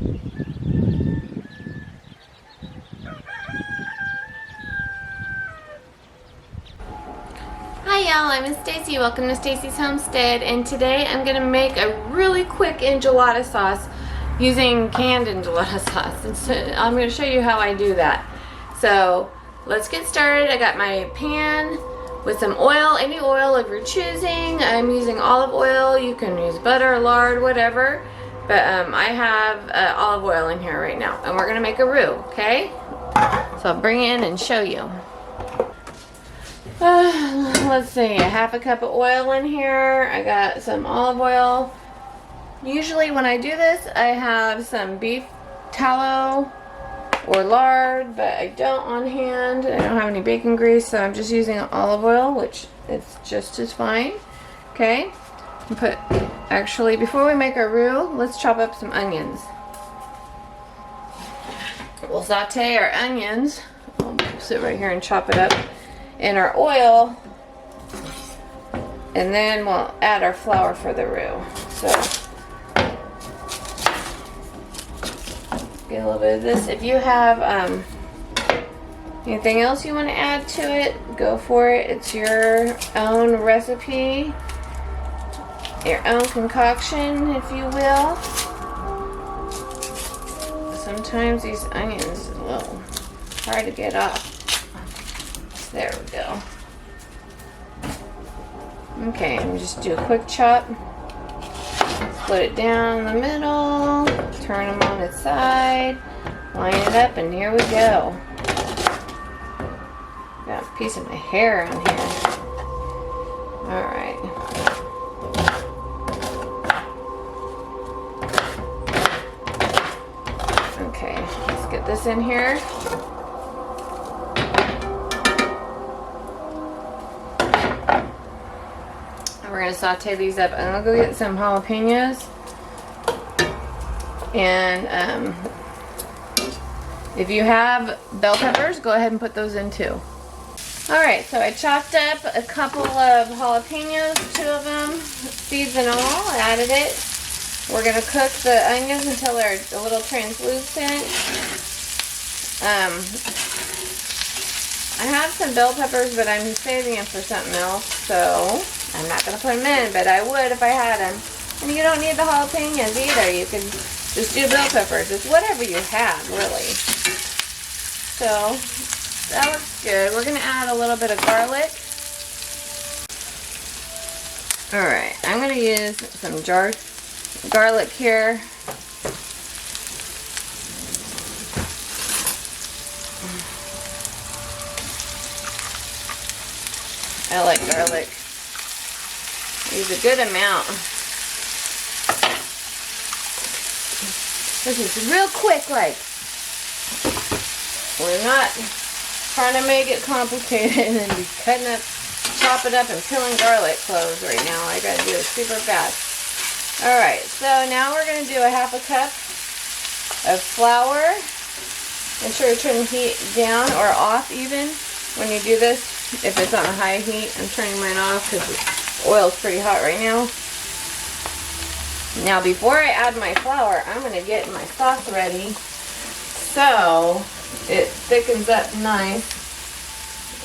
Hi y'all, I'm Stacy. Welcome to Stacy's Homestead, and today I'm going to make a really quick enchilada sauce using canned enchilada sauce. And so I'm going to show you how I do that. So let's get started. I got my pan with some oil, any oil of your choosing. I'm using olive oil. You can use butter, lard, whatever. But I have olive oil in here right now, and we're going to make a roux, okay? So I'll bring it in and show you. Let's see, a half a cup of oil in here. I got some olive oil. Usually when I do this, I have some beef tallow or lard, but I don't on hand. I don't have any bacon grease, so I'm just using olive oil, which is just as fine. Okay, actually, before we make our roux, let's chop up some onions. We'll saute our onions. I'll sit right here and chop it up in our oil, and then we'll add our flour for the roux. So get a little bit of this. If you have anything else you want to add to it, go for it. It's your own recipe, your own concoction, if you will. Sometimes these onions are a little hard to get off. There we go. Okay, and just do a quick chop. Split it down the middle. Turn them on its side. Line it up, and here we go. Got a piece of my hair on here. Alright. Okay, let's get this in here. We're going to saute these up. I'm going to go get some jalapenos. And if you have bell peppers, go ahead and put those in too. Alright, so I chopped up a couple of jalapenos, 2 of them, seeds and all. I added it. We're going to cook the onions until they're a little translucent. I have some bell peppers, but I'm saving them for something else, so I'm not going to put them in, but I would if I had them. And you don't need the jalapenos either. You can just do bell peppers. It's whatever you have, really. So that looks good. We're going to add a little bit of garlic. Alright, I'm going to use some jarred garlic here. I like garlic. Use a good amount. This is real quick, like. We're not trying to make it complicated and be cutting up, chopping up and peeling garlic cloves right now. I gotta do it super fast. Alright, so now we're gonna do a half a cup of flour. Make sure you turn the heat down or off even when you do this. If it's on a high heat, I'm turning mine off because the oil's pretty hot right now. Now before I add my flour, I'm going to get my sauce ready so it thickens up nice.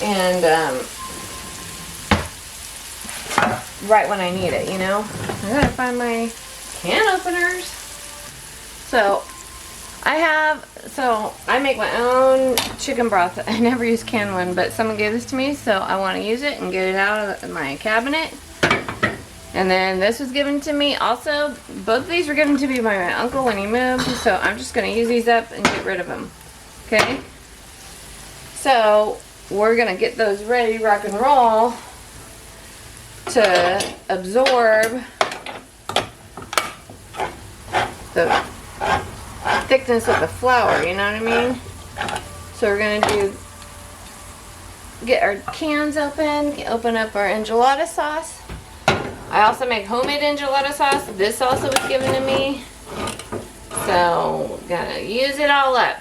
And right when I need it, you know. I gotta find my can openers. So I make my own chicken broth. I never use canned one, but someone gave this to me, so I want to use it and get it out of my cabinet. And then this was given to me. Also, both of these were given to me by my uncle when he moved, so I'm just going to use these up and get rid of them. Okay? So we're going to get those ready, rock and roll, to absorb the thickness of the flour, you know what I mean? So we're going to get our cans open up our enchilada sauce. I also make homemade enchilada sauce. This also was given to me. So, gonna use it all up.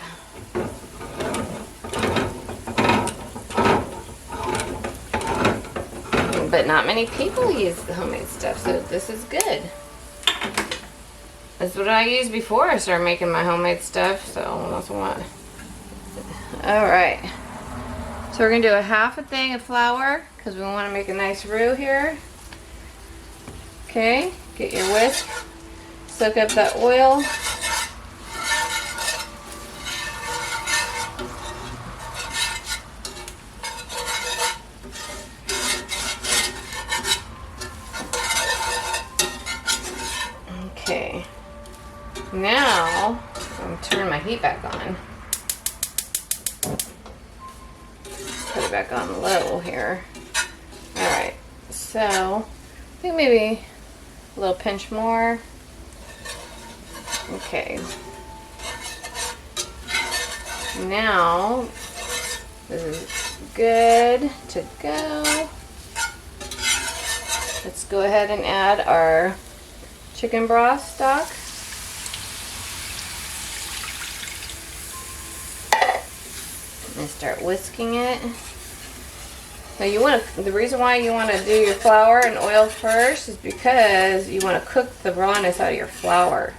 But not many people use the homemade stuff, so this is good. That's what I used before I started making my homemade stuff, so that's what. Alright. So we're going to do a half a thing of flour because we want to make a nice roux here. Okay, get your whisk. Soak up that oil. Okay, now I'm going to turn my heat back on. Put it back on low here. Alright, so I think maybe a little pinch more. Okay. Now, this is good to go. Let's go ahead and add our chicken broth stock. And start whisking it. Now the reason why you want to do your flour and oil first is because you want to cook the rawness out of your flour.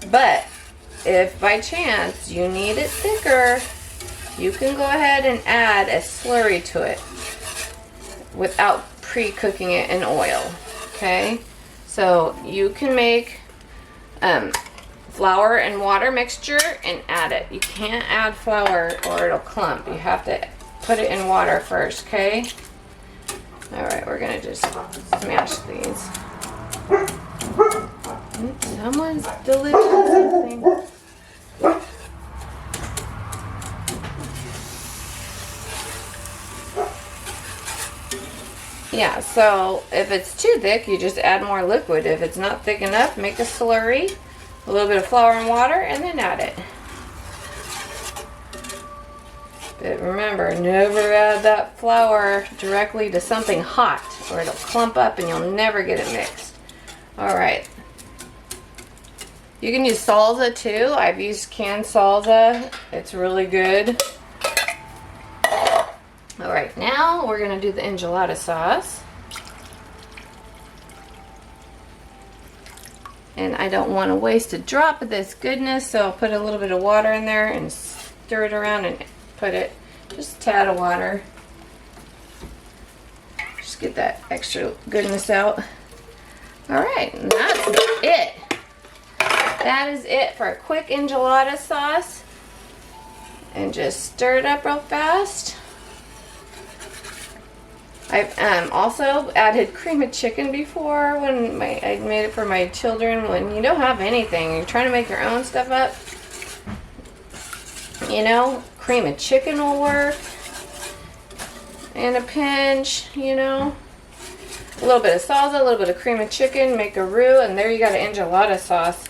But if by chance you need it thicker, you can go ahead and add a slurry to it without pre-cooking it in oil. Okay? So you can make flour and water mixture and add it. You can't add flour or it'll clump. You have to put it in water first, okay? Alright, we're gonna just smash these. Someone's delivering something. Yeah, so if it's too thick, you just add more liquid. If it's not thick enough, make a slurry, a little bit of flour and water, and then add it. But remember, never add that flour directly to something hot or it'll clump up and you'll never get it mixed. Alright. You can use salsa too. I've used canned salsa. It's really good. Alright, now we're going to do the enchilada sauce. And I don't want to waste a drop of this goodness, so I'll put a little bit of water in there and stir it around and put it, just a tad of water. Just get that extra goodness out. Alright, and that's it. That is it for a quick enchilada sauce. And just stir it up real fast. I've also added cream of chicken before when I made it for my children. When you don't have anything, you're trying to make your own stuff up, you know, cream of chicken will work. And a pinch, you know. A little bit of salsa, a little bit of cream of chicken, make a roux, and there you got an enchilada sauce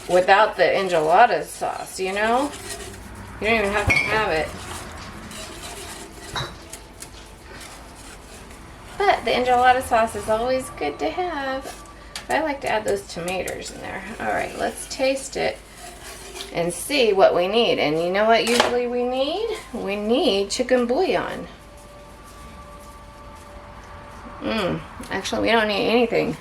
without the enchilada sauce, you know. You don't even have to have it. But the enchilada sauce is always good to have. I like to add those tomatoes in there. Alright, let's taste it and see what we need. And you know what usually we need? We need chicken bouillon. Actually, we don't need anything.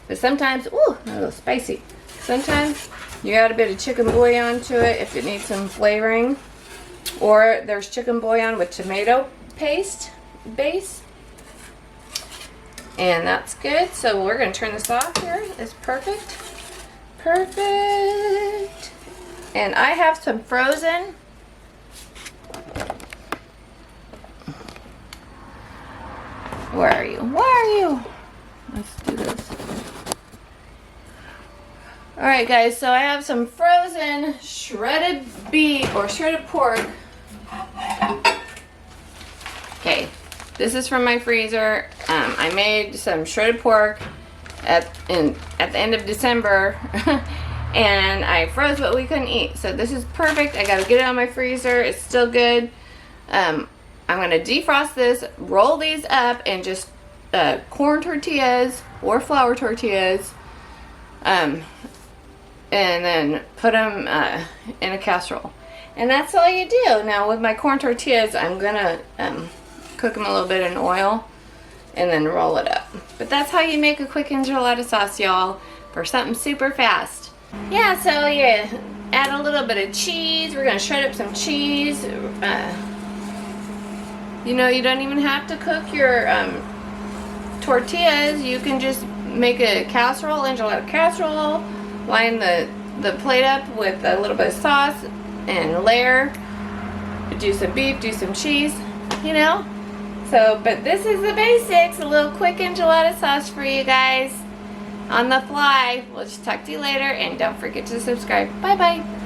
But sometimes, ooh, a little spicy. Sometimes you add a bit of chicken bouillon to it if it needs some flavoring. Or there's chicken bouillon with tomato paste base, and that's good. So we're going to turn this off here. It's perfect. Perfect. And I have some frozen where are you? Where are you? Let's do this. Alright guys, so I have some frozen shredded beef or shredded pork. Okay, this is from my freezer. I made some shredded pork at the end of December and I froze what we couldn't eat. So this is perfect. I gotta get it out of my freezer. It's still good. I'm gonna defrost this, roll these up, and just corn tortillas or flour tortillas, and then put them in a casserole. And that's all you do. Now with my corn tortillas, I'm gonna cook them a little bit in oil and then roll it up. But that's how you make a quick enchilada sauce, y'all, for something super fast. Yeah, so yeah, add a little bit of cheese. We're gonna shred up some cheese. You know, you don't even have to cook your tortillas. You can just make a casserole, enchilada casserole, line the plate up with a little bit of sauce and layer. Do some beef, do some cheese, you know. So, but this is the basics, a little quick enchilada sauce for you guys on the fly. We'll just talk to you later, and don't forget to subscribe. Bye bye.